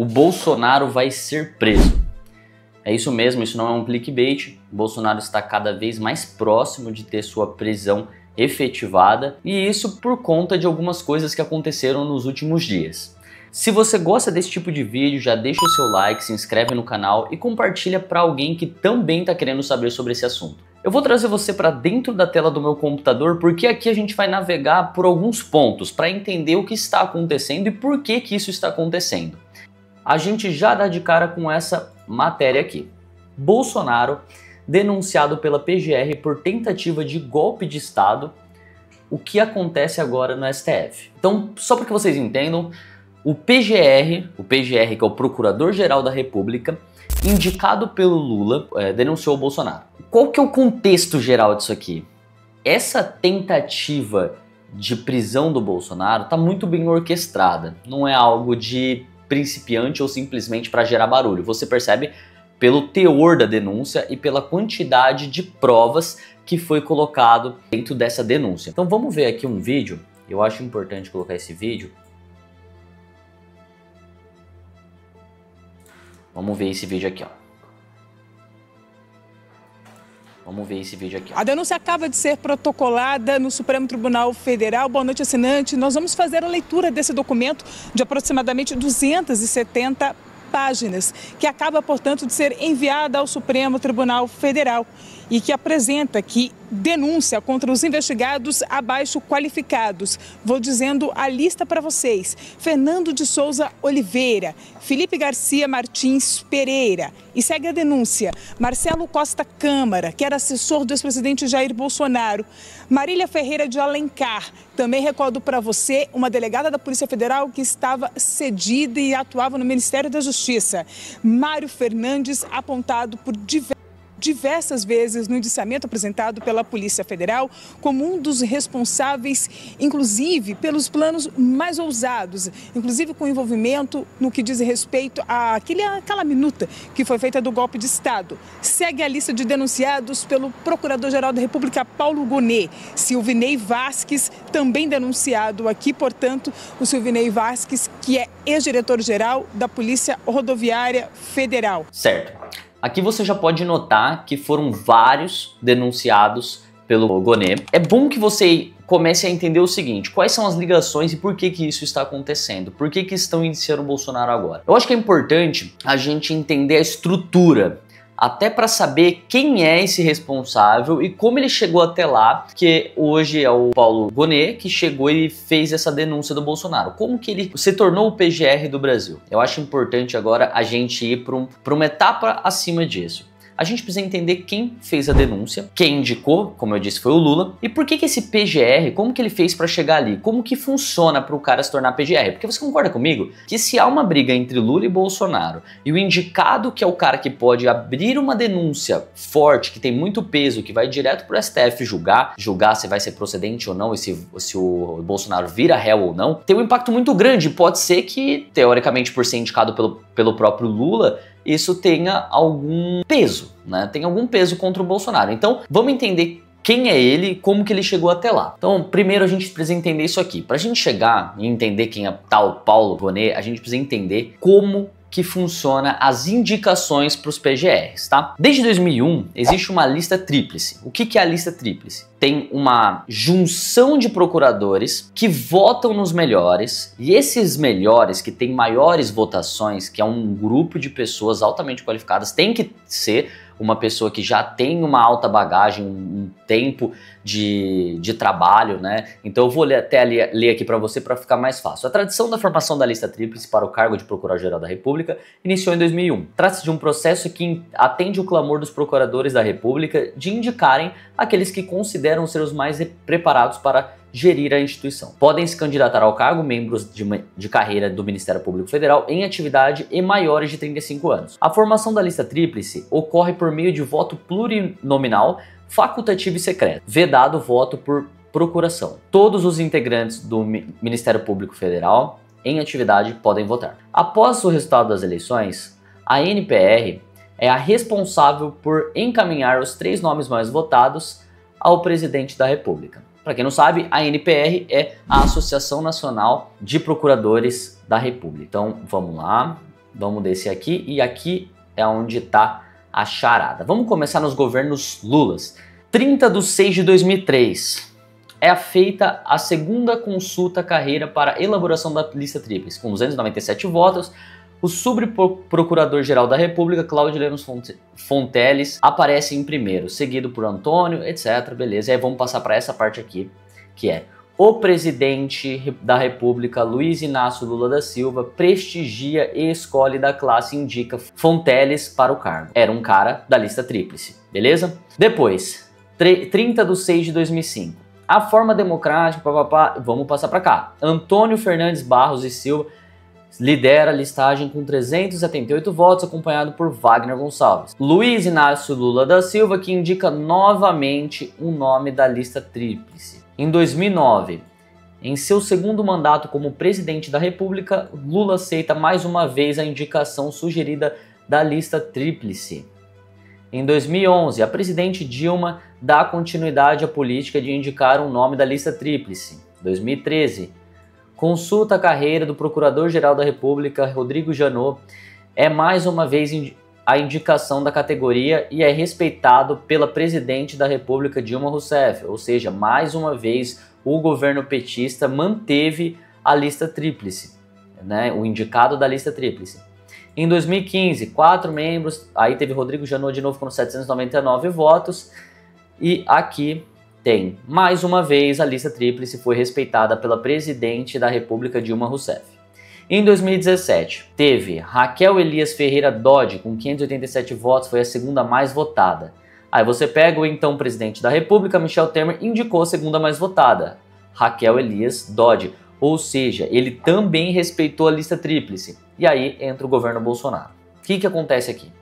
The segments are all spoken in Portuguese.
O Bolsonaro vai ser preso. É isso mesmo, isso não é um clickbait. O Bolsonaro está cada vez mais próximo de ter sua prisão efetivada, e isso por conta de algumas coisas que aconteceram nos últimos dias. Se você gosta desse tipo de vídeo, já deixa o seu like, se inscreve no canal e compartilha para alguém que também está querendo saber sobre esse assunto. Eu vou trazer você para dentro da tela do meu computador porque aqui a gente vai navegar por alguns pontos para entender o que está acontecendo e por que isso está acontecendo. A gente já dá de cara com essa matéria aqui. Bolsonaro denunciado pela PGR por tentativa de golpe de Estado. O que acontece agora no STF? Então, só para que vocês entendam, o PGR, que é o Procurador-Geral da República, indicado pelo Lula, denunciou o Bolsonaro. Qual que é o contexto geral disso aqui? Essa tentativa de prisão do Bolsonaro está muito bem orquestrada. Não é algo de principiante ou simplesmente para gerar barulho. Você percebe pelo teor da denúncia e pela quantidade de provas que foi colocado dentro dessa denúncia. Então vamos ver aqui um vídeo. Eu acho importante colocar esse vídeo. Vamos ver esse vídeo aqui, ó. Vamos ver esse vídeo aqui, ó. A denúncia acaba de ser protocolada no Supremo Tribunal Federal. Boa noite, assinante. Nós vamos fazer a leitura desse documento de aproximadamente 270 páginas, que acaba, portanto, de ser enviada ao Supremo Tribunal Federal e que apresenta que denúncia contra os investigados abaixo qualificados. Vou dizendo a lista para vocês: Fernando de Souza Oliveira, Felipe Garcia Martins Pereira. E segue a denúncia: Marcelo Costa Câmara, que era assessor do ex-presidente Jair Bolsonaro. Marília Ferreira de Alencar, também recordo para você, uma delegada da Polícia Federal que estava cedida e atuava no Ministério da Justiça. Mário Fernandes, apontado por diversas vezes no indiciamento apresentado pela Polícia Federal como um dos responsáveis, inclusive pelos planos mais ousados, inclusive com envolvimento no que diz respeito àquela minuta que foi feita do golpe de Estado. Segue a lista de denunciados pelo Procurador-Geral da República, Paulo Gonet. Silvinei Vasquez, também denunciado aqui, portanto, o Silvinei Vasquez, que é ex-diretor-geral da Polícia Rodoviária Federal. Certo. Aqui você já pode notar que foram vários denunciados pelo Gonet. É bom que você comece a entender o seguinte: quais são as ligações e por que isso está acontecendo? Por que estão indiciando o Bolsonaro agora? Eu acho que é importante a gente entender a estrutura, até para saber quem é esse responsável e como ele chegou até lá, que hoje é o Paulo Gonet que chegou e fez essa denúncia do Bolsonaro. Como que ele se tornou o PGR do Brasil? Eu acho importante agora a gente ir para uma etapa acima disso. A gente precisa entender quem fez a denúncia, quem indicou, como eu disse, foi o Lula, e por que esse PGR, como que ele fez para chegar ali, como que funciona para o cara se tornar PGR. Porque você concorda comigo que se há uma briga entre Lula e Bolsonaro e o indicado, que é o cara que pode abrir uma denúncia forte, que tem muito peso, que vai direto para o STF julgar se vai ser procedente ou não e se o Bolsonaro vira réu ou não, tem um impacto muito grande. Pode ser que, teoricamente, por ser indicado pelo próprio Lula, isso tenha algum peso, né? Tem algum peso contra o Bolsonaro. Então, vamos entender quem é ele e como que ele chegou até lá. Então, primeiro a gente precisa entender isso aqui. Para a gente chegar e entender quem é tal Paulo Gonet, a gente precisa entender como que funciona as indicações para os PGRs, tá? Desde 2001 existe uma lista tríplice. O que é a lista tríplice? Tem uma junção de procuradores que votam nos melhores, e esses melhores que têm maiores votações, que é um grupo de pessoas altamente qualificadas, tem que ser uma pessoa que já tem uma alta bagagem, um tempo de trabalho, né? Então eu vou ler aqui para você para ficar mais fácil. A tradição da formação da lista tríplice para o cargo de Procurador-Geral da República iniciou em 2001. Trata-se de um processo que atende o clamor dos procuradores da República de indicarem aqueles que consideram ser os mais preparados para gerir a instituição. Podem se candidatar ao cargo membros de carreira do Ministério Público Federal em atividade e maiores de 35 anos. A formação da lista tríplice ocorre por meio de voto plurinominal, facultativo e secreto, vedado voto por procuração. Todos os integrantes do Ministério Público Federal em atividade podem votar. Após o resultado das eleições, a NPR é a responsável por encaminhar os 3 nomes mais votados ao presidente da República. Para quem não sabe, a NPR é a Associação Nacional de Procuradores da República. Então, vamos lá. Vamos descer aqui e aqui é onde está a charada. Vamos começar nos governos Lulas. 30/6/2003 é feita a segunda consulta carreira para a elaboração da lista tríplice. Com 297 votos, o subprocurador-geral da República, Cláudio Lemos Fonteles, aparece em primeiro, seguido por Antônio, etc. Beleza, e aí vamos passar para essa parte aqui, que é: o presidente da República, Luiz Inácio Lula da Silva, prestigia e escolhe da classe e indica Fonteles para o cargo. Era um cara da lista tríplice, beleza? Depois, 30/6/2005. A forma democrática, vamos passar para cá. Antônio Fernandes Barros e Silva lidera a listagem com 378 votos, acompanhado por Wagner Gonçalves. Luiz Inácio Lula da Silva, que indica novamente o nome da lista tríplice. Em 2009, em seu segundo mandato como presidente da República, Lula aceita mais uma vez a indicação sugerida da lista tríplice. Em 2011, a presidente Dilma dá continuidade à política de indicar um nome da lista tríplice. 2013, consulta a carreira do Procurador-Geral da República, Rodrigo Janot, é mais uma vez a indicação da categoria e é respeitado pela presidente da República, Dilma Rousseff. Ou seja, mais uma vez o governo petista manteve a lista tríplice, né? O indicado da lista tríplice. Em 2015, 4 membros, aí teve Rodrigo Janot de novo com 799 votos, e aqui tem, mais uma vez, a lista tríplice foi respeitada pela presidente da República, Dilma Rousseff. Em 2017, teve Raquel Elias Ferreira Dodge, com 587 votos, foi a segunda mais votada. Aí você pega o então presidente da República, Michel Temer, indicou a segunda mais votada, Raquel Elias Dodge. Ou seja, ele também respeitou a lista tríplice. E aí entra o governo Bolsonaro. O que acontece aqui?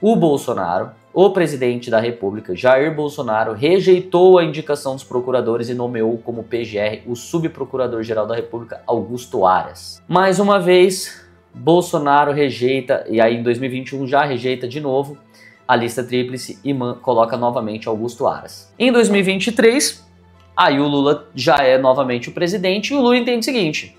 O Bolsonaro, o presidente da República, Jair Bolsonaro, rejeitou a indicação dos procuradores e nomeou como PGR o subprocurador-geral da República, Augusto Aras. Mais uma vez, Bolsonaro rejeita, e aí em 2021 já rejeita de novo a lista tríplice e coloca novamente Augusto Aras. Em 2023, aí o Lula já é novamente o presidente e o Lula entende o seguinte: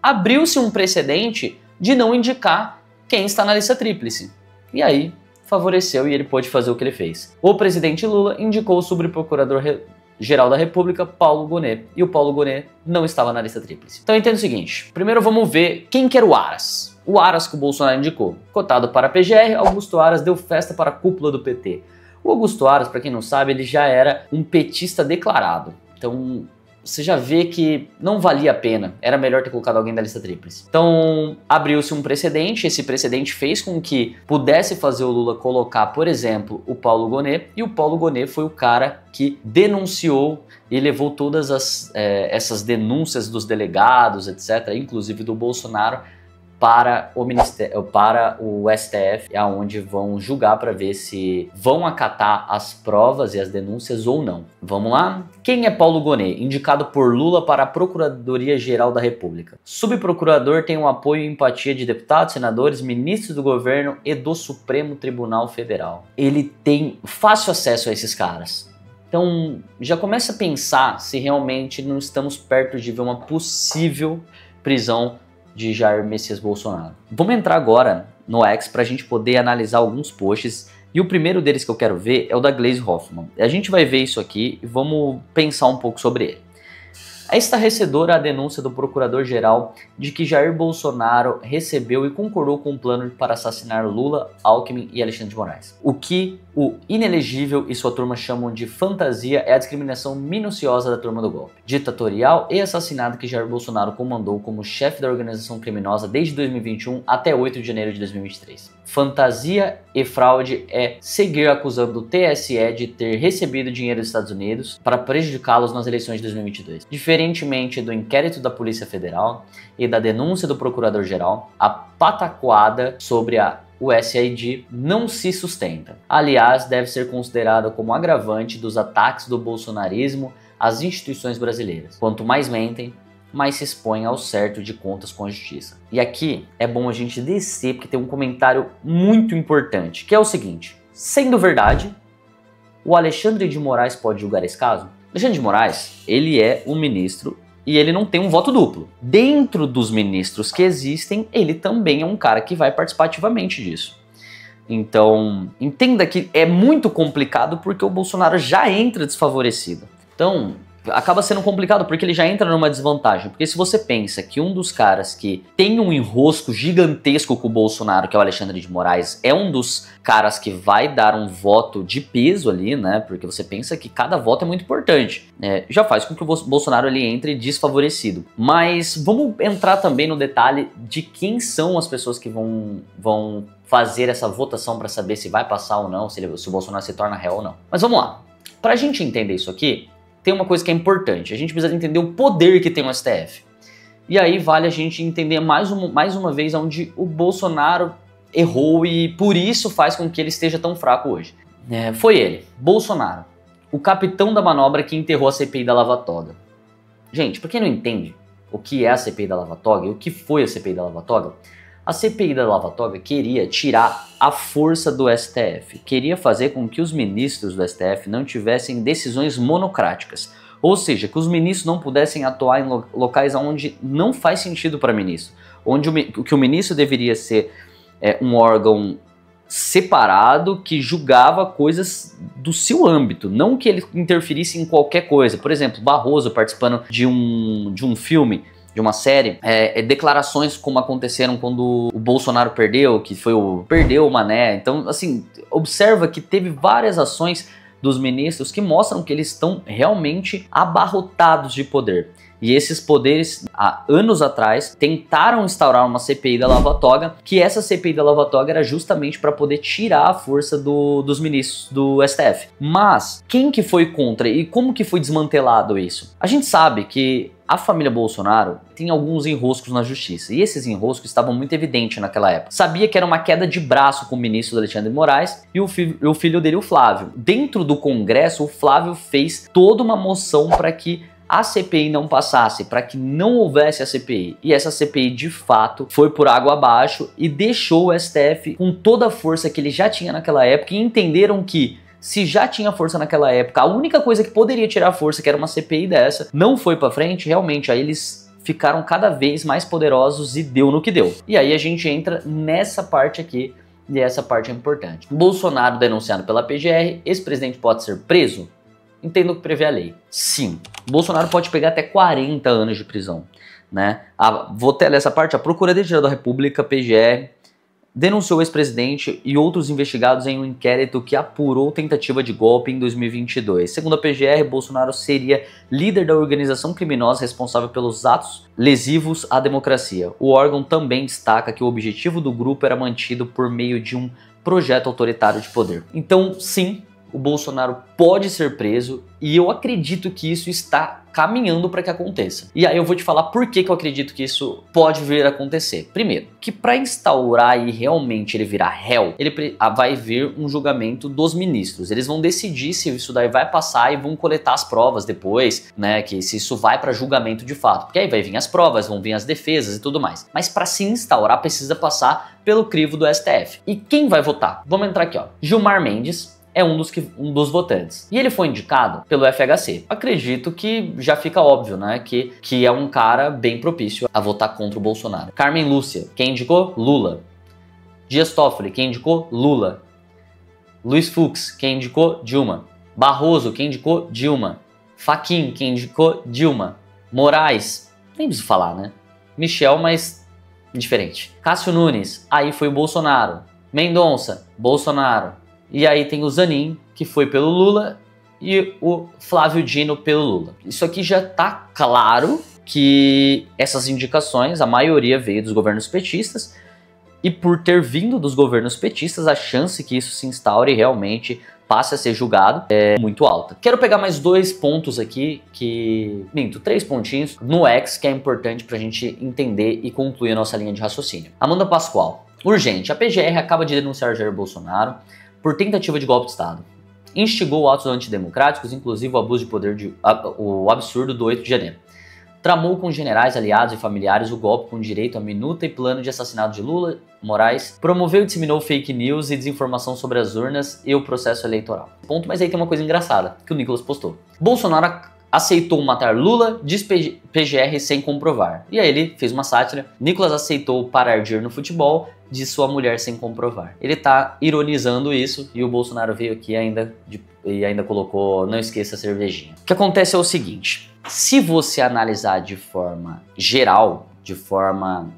abriu-se um precedente de não indicar quem está na lista tríplice. E aí favoreceu e ele pôde fazer o que ele fez. O presidente Lula indicou o subprocurador-geral da República, Paulo Gonet, e o Paulo Gonet não estava na lista tríplice. Então entenda o seguinte: primeiro vamos ver quem que era o Aras. O Aras que o Bolsonaro indicou. Cotado para a PGR, Augusto Aras deu festa para a cúpula do PT. O Augusto Aras, para quem não sabe, ele já era um petista declarado. Então você já vê que não valia a pena, era melhor ter colocado alguém da lista tríplice. Então abriu-se um precedente, esse precedente fez com que pudesse fazer o Lula colocar, por exemplo, o Paulo Gonet, e o Paulo Gonet foi o cara que denunciou e levou todas essas denúncias dos delegados, etc., inclusive do Bolsonaro, para o STF, aonde vão julgar para ver se vão acatar as provas e as denúncias ou não. Vamos lá? Quem é Paulo Gonet? Indicado por Lula para a Procuradoria-Geral da República. Subprocurador tem o apoio e empatia de deputados, senadores, ministros do governo e do Supremo Tribunal Federal. Ele tem fácil acesso a esses caras. Então já começa a pensar se realmente não estamos perto de ver uma possível prisão de Jair Messias Bolsonaro. Vamos entrar agora no X para a gente poder analisar alguns posts, e o primeiro deles que eu quero ver é o da Gleisi Hoffmann. A gente vai ver isso aqui e vamos pensar um pouco sobre ele. É estarrecedora a denúncia do procurador-geral de que Jair Bolsonaro recebeu e concordou com o plano para assassinar Lula, Alckmin e Alexandre de Moraes. O que o inelegível e sua turma chamam de fantasia é a discriminação minuciosa da turma do golpe ditatorial e assassinado que Jair Bolsonaro comandou como chefe da organização criminosa desde 2021 até 8 de janeiro de 2023. Fantasia e fraude é seguir acusando o TSE de ter recebido dinheiro dos Estados Unidos para prejudicá-los nas eleições de 2022. Diferentemente do inquérito da Polícia Federal e da denúncia do Procurador-Geral, a pataquada sobre a USAID não se sustenta. Aliás, deve ser considerada como agravante dos ataques do bolsonarismo às instituições brasileiras. Quanto mais mentem, mais se expõe ao certo de contas com a justiça. E aqui é bom a gente descer, porque tem um comentário muito importante, que é o seguinte: sendo verdade, o Alexandre de Moraes pode julgar esse caso? Alexandre de Moraes, ele é o ministro e ele não tem um voto duplo. Dentro dos ministros que existem, ele também é um cara que vai participar ativamente disso. Então, entenda que é muito complicado porque o Bolsonaro já entra desfavorecido. Então, acaba sendo complicado porque ele já entra numa desvantagem. Porque se você pensa que um dos caras que tem um enrosco gigantesco com o Bolsonaro, que é o Alexandre de Moraes, é um dos caras que vai dar um voto de peso ali, né? Porque você pensa que cada voto é muito importante. Já faz com que o Bolsonaro ele entre desfavorecido. Mas vamos entrar também no detalhe de quem são as pessoas que vão fazer essa votação para saber se vai passar ou não, se o Bolsonaro se torna réu ou não. Mas vamos lá. Pra gente entender isso aqui, tem uma coisa que é importante. A gente precisa entender o poder que tem o STF. E aí vale a gente entender mais uma vez onde o Bolsonaro errou e por isso faz com que ele esteja tão fraco hoje. Foi ele, Bolsonaro, o capitão da manobra que enterrou a CPI da Lava Toga. Gente, pra quem não entende o que é a CPI da Lava Toga e o que foi a CPI da Lava Toga, a CPI da Lava Toga queria tirar a força do STF, queria fazer com que os ministros do STF não tivessem decisões monocráticas, ou seja, que os ministros não pudessem atuar em locais onde não faz sentido para ministro, onde o ministro deveria ser um órgão separado que julgava coisas do seu âmbito, não que ele interferisse em qualquer coisa. Por exemplo, Barroso participando de um filme, de uma série, declarações como aconteceram quando o Bolsonaro perdeu, que foi perdeu o Mané. Então, assim, observa que teve várias ações dos ministros que mostram que eles estão realmente abarrotados de poder. E esses poderes, há anos atrás, tentaram instaurar uma CPI da Lava Toga, que essa CPI da Lava Toga era justamente para poder tirar a força dos ministros do STF. Mas, quem que foi contra e como que foi desmantelado isso? A gente sabe que a família Bolsonaro tem alguns enroscos na justiça, e esses enroscos estavam muito evidentes naquela época. Sabia que era uma queda de braço com o ministro Alexandre de Moraes e o filho dele, o Flávio. Dentro do Congresso, o Flávio fez toda uma moção para que a CPI não passasse, para que não houvesse a CPI. E essa CPI, de fato, foi por água abaixo e deixou o STF com toda a força que ele já tinha naquela época, e entenderam que se já tinha força naquela época, a única coisa que poderia tirar a força, que era uma CPI dessa, não foi pra frente, realmente, aí eles ficaram cada vez mais poderosos e deu no que deu. E aí a gente entra nessa parte aqui, e essa parte é importante. Bolsonaro denunciado pela PGR, esse presidente pode ser preso? Entendo o que prevê a lei. Sim, Bolsonaro pode pegar até 40 anos de prisão, né? Vou até ler essa parte. A Procuradoria da República, PGR, denunciou o ex-presidente e outros investigados em um inquérito que apurou tentativa de golpe em 2022. Segundo a PGR, Bolsonaro seria líder da organização criminosa responsável pelos atos lesivos à democracia. O órgão também destaca que o objetivo do grupo era mantido por meio de um projeto autoritário de poder. Então, sim, o Bolsonaro pode ser preso e eu acredito que isso está caminhando para que aconteça. E aí eu vou te falar por que eu acredito que isso pode vir a acontecer. Primeiro, que para instaurar e realmente ele virar réu, vai vir um julgamento dos ministros. Eles vão decidir se isso daí vai passar e vão coletar as provas depois, né, que se isso vai para julgamento de fato. Porque aí vai vir as provas, vão vir as defesas e tudo mais. Mas para se instaurar precisa passar pelo crivo do STF. E quem vai votar? Vamos entrar aqui, ó. Gilmar Mendes é um dos votantes. E ele foi indicado pelo FHC. Acredito que já fica óbvio, né? Que é um cara bem propício a votar contra o Bolsonaro. Carmen Lúcia, quem indicou? Lula. Dias Toffoli, quem indicou? Lula. Luiz Fux, quem indicou? Dilma. Barroso, quem indicou? Dilma. Fachin, quem indicou? Dilma. Moraes, nem preciso falar, né? Michel, mas diferente. Cássio Nunes, aí foi o Bolsonaro. Mendonça, Bolsonaro. E aí tem o Zanin, que foi pelo Lula, e o Flávio Dino pelo Lula. Isso aqui já tá claro que essas indicações, a maioria veio dos governos petistas, e por ter vindo dos governos petistas, a chance que isso se instaure e realmente passe a ser julgado é muito alta. Quero pegar mais 2 pontos aqui, 3 pontinhos, no X, que é importante pra gente entender e concluir a nossa linha de raciocínio. Amanda Pascoal. Urgente, a PGR acaba de denunciar Jair Bolsonaro por tentativa de golpe de Estado. Instigou atos antidemocráticos, inclusive o abuso de poder, o absurdo do 8 de janeiro. Tramou com generais, aliados e familiares o golpe com direito a minuta e plano de assassinato de Lula, Moraes. Promoveu e disseminou fake news e desinformação sobre as urnas e o processo eleitoral. Ponto, mas aí tem uma coisa engraçada que o Nicolas postou. Bolsonaro aceitou matar Lula, diz PGR sem comprovar. E aí ele fez uma sátira. Nicolas aceitou parar de ir no futebol, diz sua mulher sem comprovar. Ele tá ironizando isso e o Bolsonaro veio aqui e ainda colocou não esqueça a cervejinha. O que acontece é o seguinte, se você analisar de forma geral,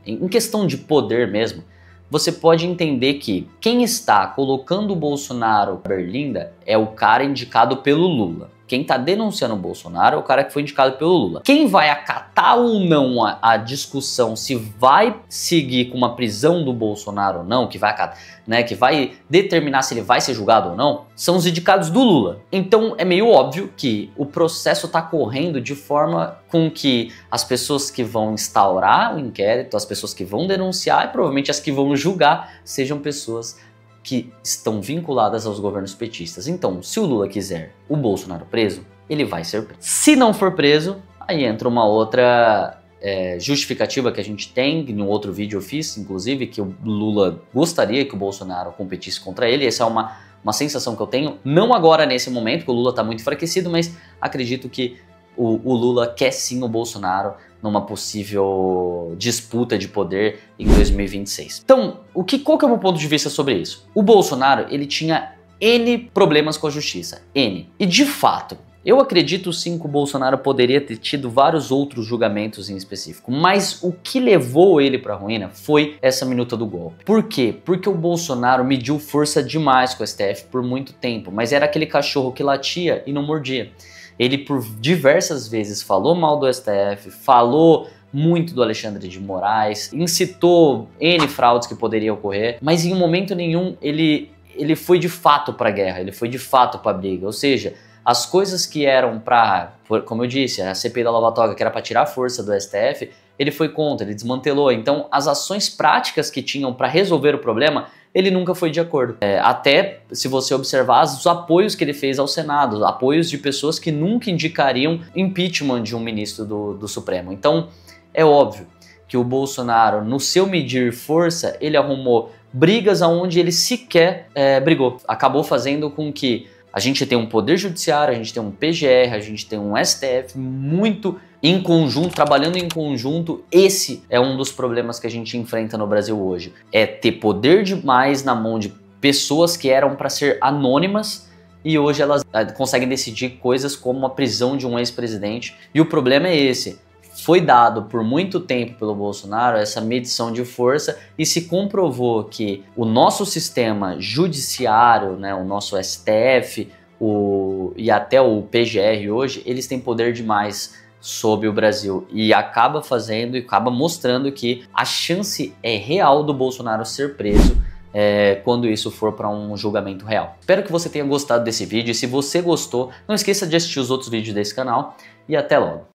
em questão de poder mesmo, você pode entender que quem está colocando o Bolsonaro na berlinda é o cara indicado pelo Lula. Quem está denunciando o Bolsonaro é o cara que foi indicado pelo Lula. Quem vai acatar ou não a discussão se vai seguir com uma prisão do Bolsonaro ou não, que vai acatar, né, que vai determinar se ele vai ser julgado ou não, são os indicados do Lula. Então é meio óbvio que o processo está correndo de forma com que as pessoas que vão instaurar o inquérito, as pessoas que vão denunciar e provavelmente as que vão julgar sejam pessoas que estão vinculadas aos governos petistas. Então, se o Lula quiser o Bolsonaro preso, ele vai ser preso. Se não for preso, aí entra uma outra justificativa que a gente tem, no outro vídeo eu fiz, inclusive, que o Lula gostaria que o Bolsonaro competisse contra ele. Essa é uma sensação que eu tenho, não agora nesse momento, porque o Lula está muito enfraquecido, mas acredito que o Lula quer sim o Bolsonaro numa possível disputa de poder em 2026. Então, qual que é o meu ponto de vista sobre isso? O Bolsonaro, ele tinha N problemas com a justiça, N. E de fato, eu acredito sim que o Bolsonaro poderia ter tido vários outros julgamentos em específico, mas o que levou ele para a ruína foi essa minuta do golpe. Por quê? Porque o Bolsonaro mediu força demais com o STF por muito tempo, mas era aquele cachorro que latia e não mordia. Ele por diversas vezes falou mal do STF, falou muito do Alexandre de Moraes, incitou N fraudes que poderiam ocorrer, mas em um momento nenhum ele foi de fato para a guerra, ele foi de fato para a briga. Ou seja, as coisas que eram para, como eu disse, a CPI da Lava Toga, que era para tirar a força do STF, ele foi contra, ele desmantelou. Então, as ações práticas que tinham para resolver o problema, ele nunca foi de acordo. Até se você observar os apoios que ele fez ao Senado, apoios de pessoas que nunca indicariam impeachment de um ministro do Supremo. Então, é óbvio que o Bolsonaro, no seu medir força, ele arrumou brigas aonde ele sequer brigou. Acabou fazendo com que a gente tenha um poder judiciário, a gente tenha um PGR, a gente tenha um STF muito em conjunto, trabalhando em conjunto. Esse é um dos problemas que a gente enfrenta no Brasil hoje. É ter poder demais na mão de pessoas que eram para ser anônimas e hoje elas conseguem decidir coisas como a prisão de um ex-presidente. E o problema é esse. Foi dado por muito tempo pelo Bolsonaro essa medição de força e se comprovou que o nosso sistema judiciário, né, o nosso STF e até o PGR hoje, eles têm poder demais sobre o Brasil e acaba fazendo e acaba mostrando que a chance é real do Bolsonaro ser preso quando isso for para um julgamento real. Espero que você tenha gostado desse vídeo e se você gostou, não esqueça de assistir os outros vídeos desse canal e até logo.